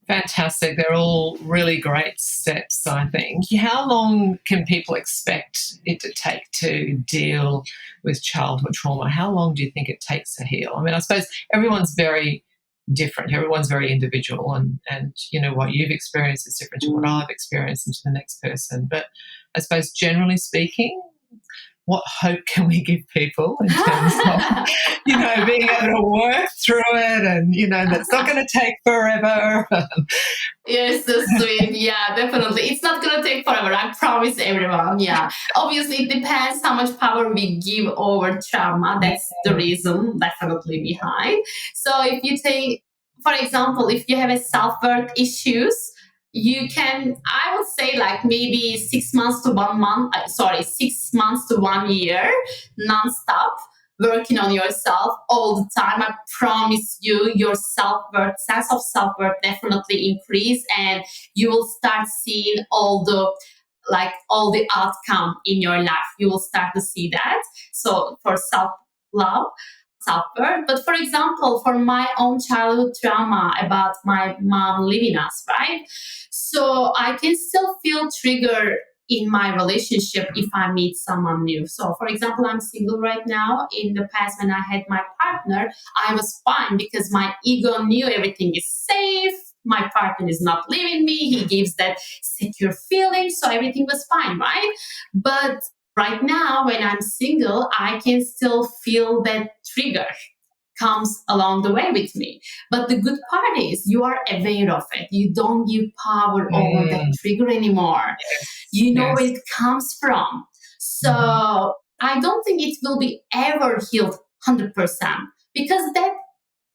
A: Fantastic. They're all really great steps, I think. How long can people expect it to take to deal with childhood trauma? How long do you think it takes to heal? I mean, I suppose everyone's very different. Everyone's very individual and what you've experienced is different to what I've experienced and to the next person. But I suppose generally speaking, what hope can we give people in terms of, being able to work through it and, that's not going to take forever?
B: You're so sweet. Yeah, definitely. It's not going to take forever. I promise everyone. Yeah. Obviously, it depends how much power we give over trauma. That's the reason definitely behind. So if you take, for example, if you have a self-worth issues, you can, I would say like maybe 6 months to 1 month, 6 months to 1 year, nonstop. working on yourself all the time, I promise you, your self-worth, sense of self-worth definitely increase, and you will start seeing all the outcome in your life. You will start to see that. So for self-love, self-worth. But for example, for my own childhood trauma about my mom leaving us, right? So I can still feel triggered in my relationship if I meet someone new. So for example, I'm single right now. In the past, when I had my partner, I was fine because my ego knew everything is safe. My partner is not leaving me. He gives that secure feeling. So everything was fine, right? But right now, when I'm single, I can still feel that trigger comes along the way with me. But the good part is you are aware of it. You don't give power over that trigger anymore. You know where it comes from. So I don't think it will be ever healed 100% because that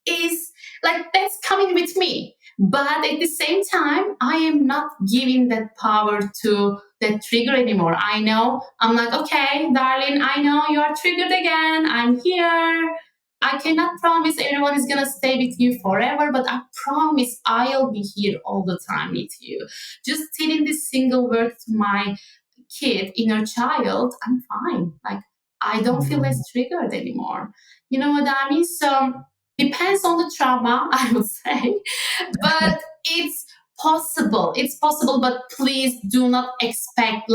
B: is that's coming with me. But at the same time, I am not giving that power to that trigger anymore. I know I'm like, okay, darling, I know you are triggered again. I'm here. I cannot promise everyone is going to stay with you forever, but I promise I'll be here all the time with you. Just telling this single word to my kid, inner child, I'm fine. I don't feel as triggered anymore. You know what I mean? So depends on the trauma, I would say, but it's possible. It's possible, but please do not expect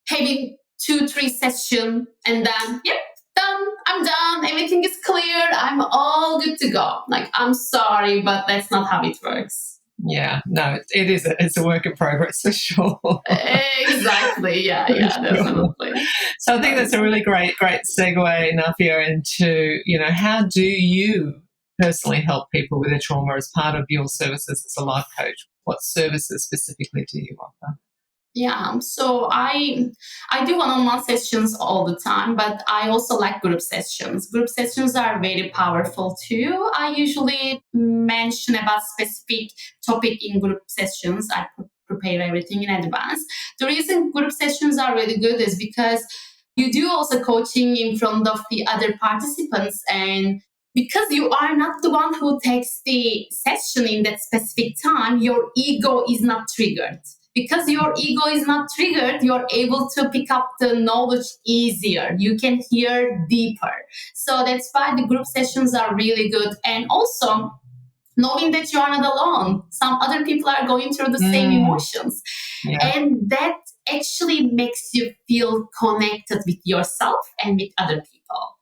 B: having 2-3 sessions and then, yep, done. I'm done. Everything is clear. I'm all good to go. I'm sorry, but that's not how it works.
A: Yeah, no, it is. It's a work in progress for sure.
B: Exactly. Yeah, definitely.
A: So I think that's a really great segue, Nafiye, into, how do you personally help people with their trauma as part of your services as a life coach? What services specifically do you offer?
B: Yeah, so I do one-on-one sessions all the time, but I also like group sessions. Group sessions are very powerful too. I usually mention about specific topic in group sessions. I prepare everything in advance. The reason group sessions are really good is because you do also coaching in front of the other participants, and because you are not the one who takes the session in that specific time, your ego is not triggered. Because your ego is not triggered, you're able to pick up the knowledge easier. You can hear deeper. So that's why the group sessions are really good. And also, knowing that you are not alone. Some other people are going through the same emotions. Yeah. And that actually makes you feel connected with yourself and with other people.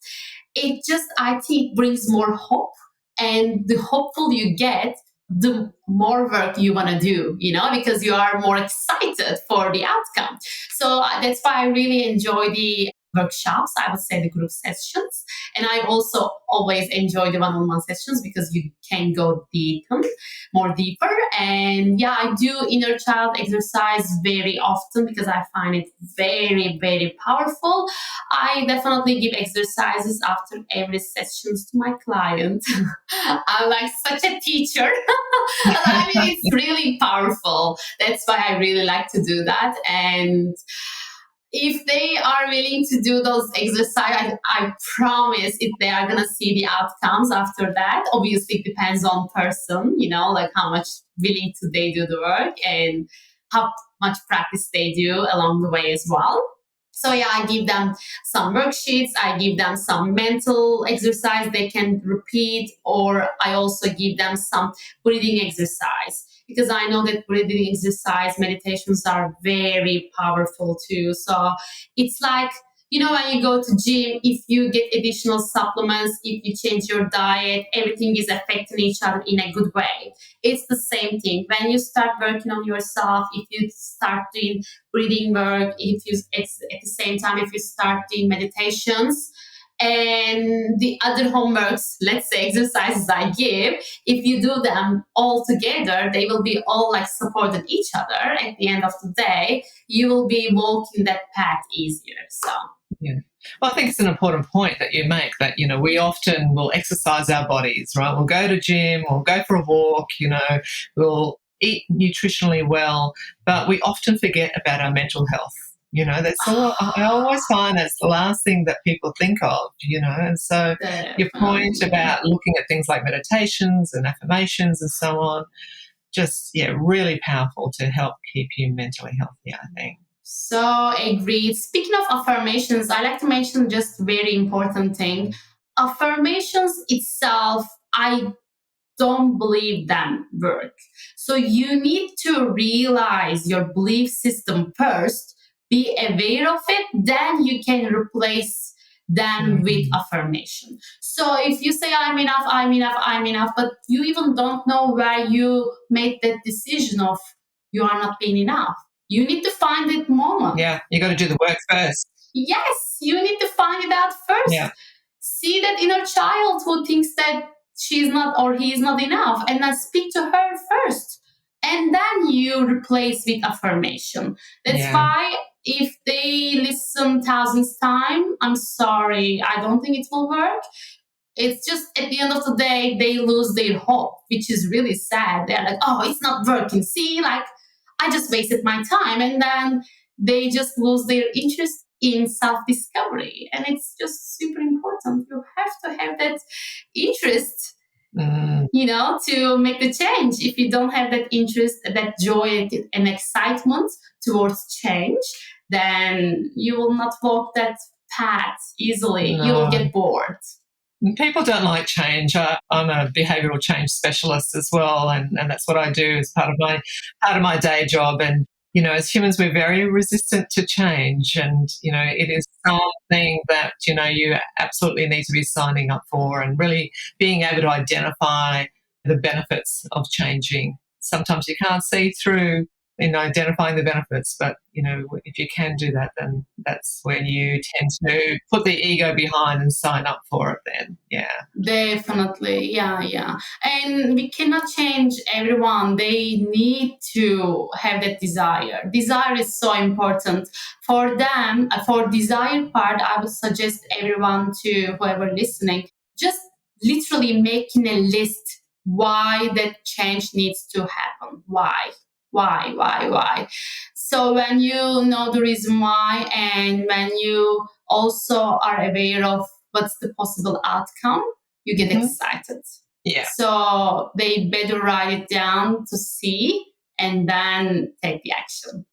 B: It just, I think, brings more hope. And the hopeful you get, the more work you want to do, because you are more excited for the outcome. So that's why I really enjoy the workshops, I would say the group sessions. And I also always enjoy the one-on-one sessions because you can go more deeper. And yeah, I do inner child exercise very often because I find it very, very powerful. I definitely give exercises after every sessions to my client. I'm like such a teacher. I mean, it's really powerful. That's why I really like to do that. And if they are willing to do those exercises, I promise if they are going to see the outcomes after that. Obviously, it depends on person, how much willing to they do the work and how much practice they do along the way as well. So yeah, I give them some worksheets, I give them some mental exercise they can repeat, or I also give them some breathing exercise. Because I know that breathing exercise, meditations are very powerful too. So it's like, when you go to gym, if you get additional supplements, if you change your diet, everything is affecting each other in a good way. It's the same thing. When you start working on yourself, if you start doing breathing work, at the same time, if you start doing meditations, and the other homeworks, let's say exercises I give, if you do them all together, they will be all supported each other. At the end of the day, you will be walking that path easier. So
A: yeah. Well, I think it's an important point that you make that, we often will exercise our bodies, right? We'll go to gym, we'll go for a walk, we'll eat nutritionally well, but we often forget about our mental health. That's all. I always find that's the last thing that people think of, and so your point about looking at things like meditations and affirmations and so on, just, really powerful to help keep you mentally healthy, I think.
B: So agreed. Speaking of affirmations, I like to mention just very important thing. Affirmations itself, I don't believe them work. So you need to realize your belief system first, be aware of it, then you can replace them with affirmation. So if you say I'm enough, I'm enough, I'm enough, but you even don't know where you made that decision of you are not being enough. You need to find that moment.
A: Yeah, you got to do the work first.
B: Yes, you need to find it out first.
A: Yeah.
B: See that inner child who thinks that she's not or he is not enough, and then speak to her first. And then you replace with affirmation. That's why if they listen thousands times, I'm sorry, I don't think it will work. It's just at the end of the day, they lose their hope, which is really sad. They're like, oh, it's not working. See, like, I just wasted my time. And then they just lose their interest in self-discovery. And it's just super important. You have to have that interest, to make the change. If you don't have that interest, that joy and excitement towards change, then you will not walk that path easily.
A: No.
B: You will get bored.
A: People don't like change. I'm a behavioural change specialist as well, and that's what I do as part of my day job. And as humans, we're very resistant to change, and it is something that you absolutely need to be signing up for, and really being able to identify the benefits of changing. Sometimes you can't see through in identifying the benefits, but if you can do that, then that's when you tend to put the ego behind and sign up for it. Then
B: definitely, yeah. And we cannot change everyone. They need to have that desire. Desire is so important for them. For desire part, I would suggest everyone, to whoever listening, just literally making a list why that change needs to happen. Why? So when you know the reason why, and when you also are aware of what's the possible outcome, you get excited.
A: Yeah.
B: So they better write it down to see and then take the action.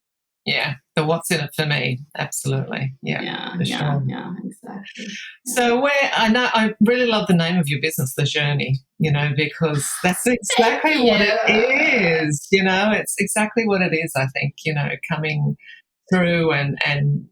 A: Yeah. The what's in it for me. Absolutely.
B: Yeah, exactly.
A: So I really love the name of your business, The Journey, because that's exactly what it is. It's exactly what it is, I think, coming through and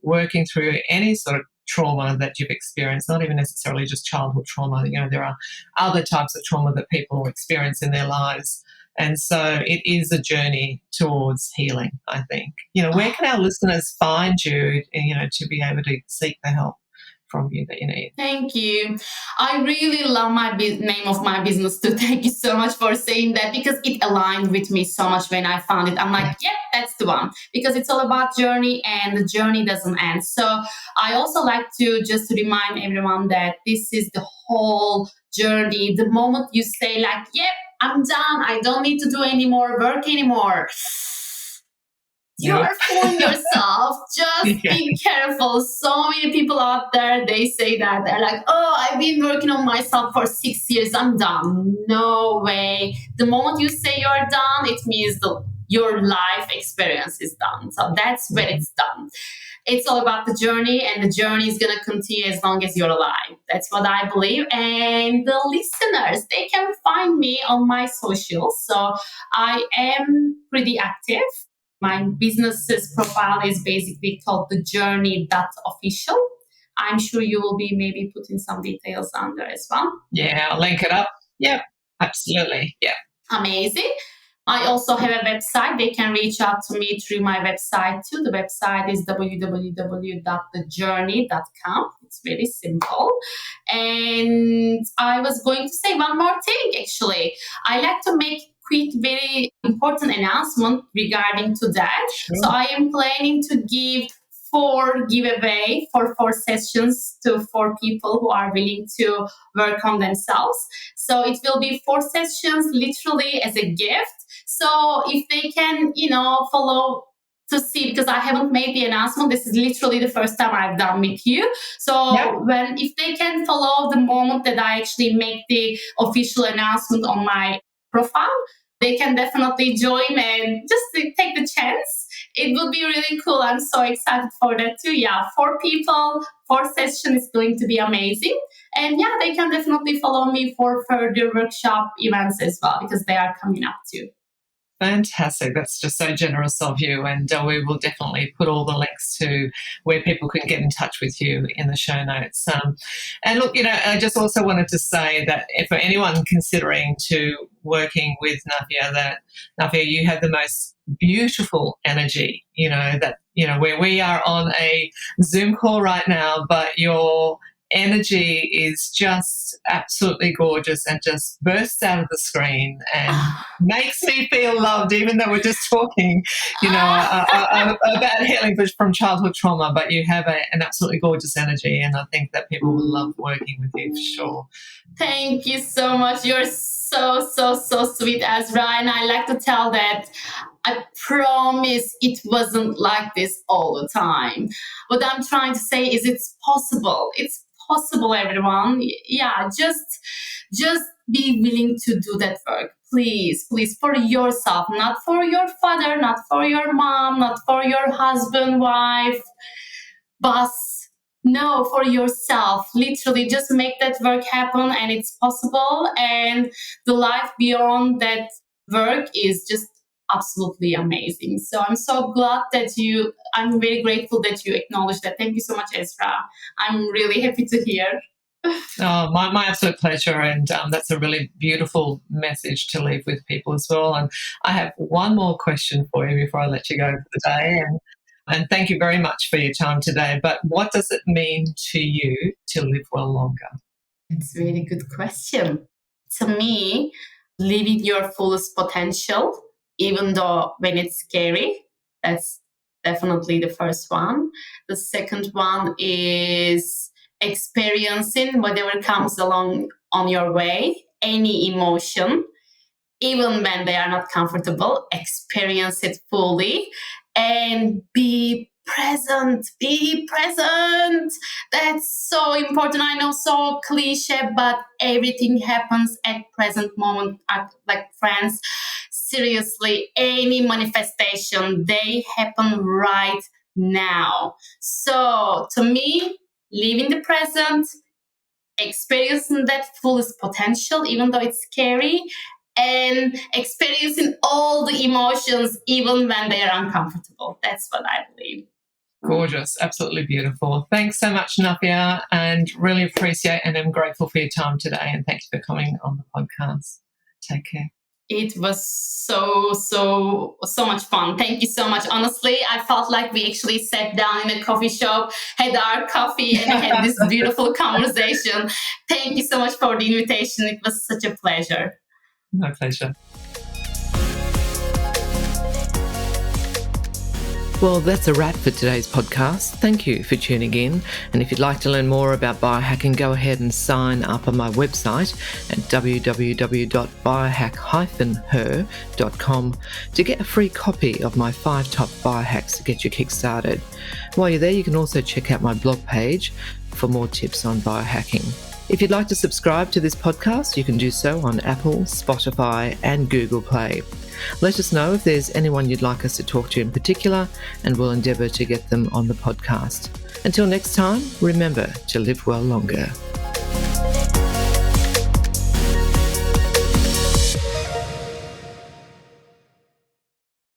A: working through any sort of trauma that you've experienced, not even necessarily just childhood trauma. There are other types of trauma that people experience in their lives. And so it is a journey towards healing, I think. Where can our listeners find you, to be able to seek the help from you that you need?
B: Thank you. I really love my name of my business too. Thank you so much for saying that, because it aligned with me so much when I found it. I'm like, yeah, that's the one, because it's all about journey, and the journey doesn't end. So I also like to just remind everyone that this is the whole journey. The moment you say like, yep, I'm done, I don't need to do any more work anymore, you're fooling yourself. Just be careful. So many people out there, they say that. They're like, oh, I've been working on myself for 6 years, I'm done. No way. The moment you say you're done, it means your life experience is done. So that's when it's done. It's all about the journey, and the journey is going to continue as long as you're alive. That's what I believe. And the listeners, they can find me on my socials. So I am pretty active. My business's profile is basically called thejourney.official. I'm sure you will be maybe putting some details under as well.
A: Yeah, I'll link it up. Yep, absolutely. Yeah.
B: Amazing. I also have a website. They can reach out to me through my website too. The website is www.thejourney.com. It's very simple. And I was going to say one more thing, actually. I like to make quick, very important announcement regarding to that.
A: Sure.
B: So I am planning to give 4 giveaway for 4 sessions to 4 people who are willing to work on themselves. So it will be 4 sessions literally as a gift. So if they can, follow to see, because I haven't made the announcement. This is literally the first time I've done with you. So if they can follow the moment that I actually make the official announcement on my profile, they can definitely join and just take the chance. It will be really cool. I'm so excited for that too. Yeah, 4 people, 4 sessions is going to be amazing. And yeah, they can definitely follow me for further workshop events as well, because they are coming up too.
A: Fantastic. That's just so generous of you. And we will definitely put all the links to where people can get in touch with you in the show notes. And look, I just also wanted to say that if for anyone considering to working with Nafiye, you have the most beautiful energy, where we are on a Zoom call right now, but your energy is just absolutely gorgeous and just bursts out of the screen and makes me feel loved, even though we're just talking, about healing from childhood trauma. But you have an absolutely gorgeous energy, and I think that people will love working with you for sure.
B: Thank you so much. You're so, so, so sweet, Azra. And I like to tell that I promise it wasn't like this all the time. What I'm trying to say is it's possible. It's possible, everyone. Yeah, just be willing to do that work. Please, for yourself, not for your father, not for your mom, not for your husband, wife, boss. No, for yourself. Literally, just make that work happen, and it's possible. And the life beyond that work is just absolutely amazing. So I'm so glad that I'm very grateful that you acknowledged that. Thank you so much, Azra. I'm really happy to hear.
A: Oh, my absolute pleasure. And that's a really beautiful message to leave with people as well. And I have one more question for you before I let you go for the day. And thank you very much for your time today. But what does it mean to you to live well longer?
B: It's a really good question. To me, living your fullest potential, even though when it's scary, that's definitely the first one. The second one is experiencing whatever comes along on your way, any emotion, even when they are not comfortable, experience it fully and be present. That's so important. I know, so cliche, but everything happens at present moment. Like friends, seriously, any manifestation, they happen right now. So to me, live in the present, experiencing that fullest potential, even though it's scary, and experiencing all the emotions, even when they are uncomfortable. That's what I believe.
A: Gorgeous. Absolutely beautiful. Thanks so much, Nafiye, and really appreciate and I'm grateful for your time today. And thanks for coming on the podcast. Take care.
B: It was so much fun. Thank you so much. Honestly, I felt like we actually sat down in a coffee shop, had our coffee, and had this beautiful conversation. Thank you so much for the invitation. It was such a pleasure.
A: My pleasure. Well, that's a wrap for today's podcast. Thank you for tuning in. And if you'd like to learn more about biohacking, go ahead and sign up on my website at www.biohack-her.com to get a free copy of my 5 top biohacks to get you kick-started. While you're there, you can also check out my blog page for more tips on biohacking. If you'd like to subscribe to this podcast, you can do so on Apple, Spotify, and Google Play. Let us know if there's anyone you'd like us to talk to in particular, and we'll endeavour to get them on the podcast. Until next time, remember to live well longer.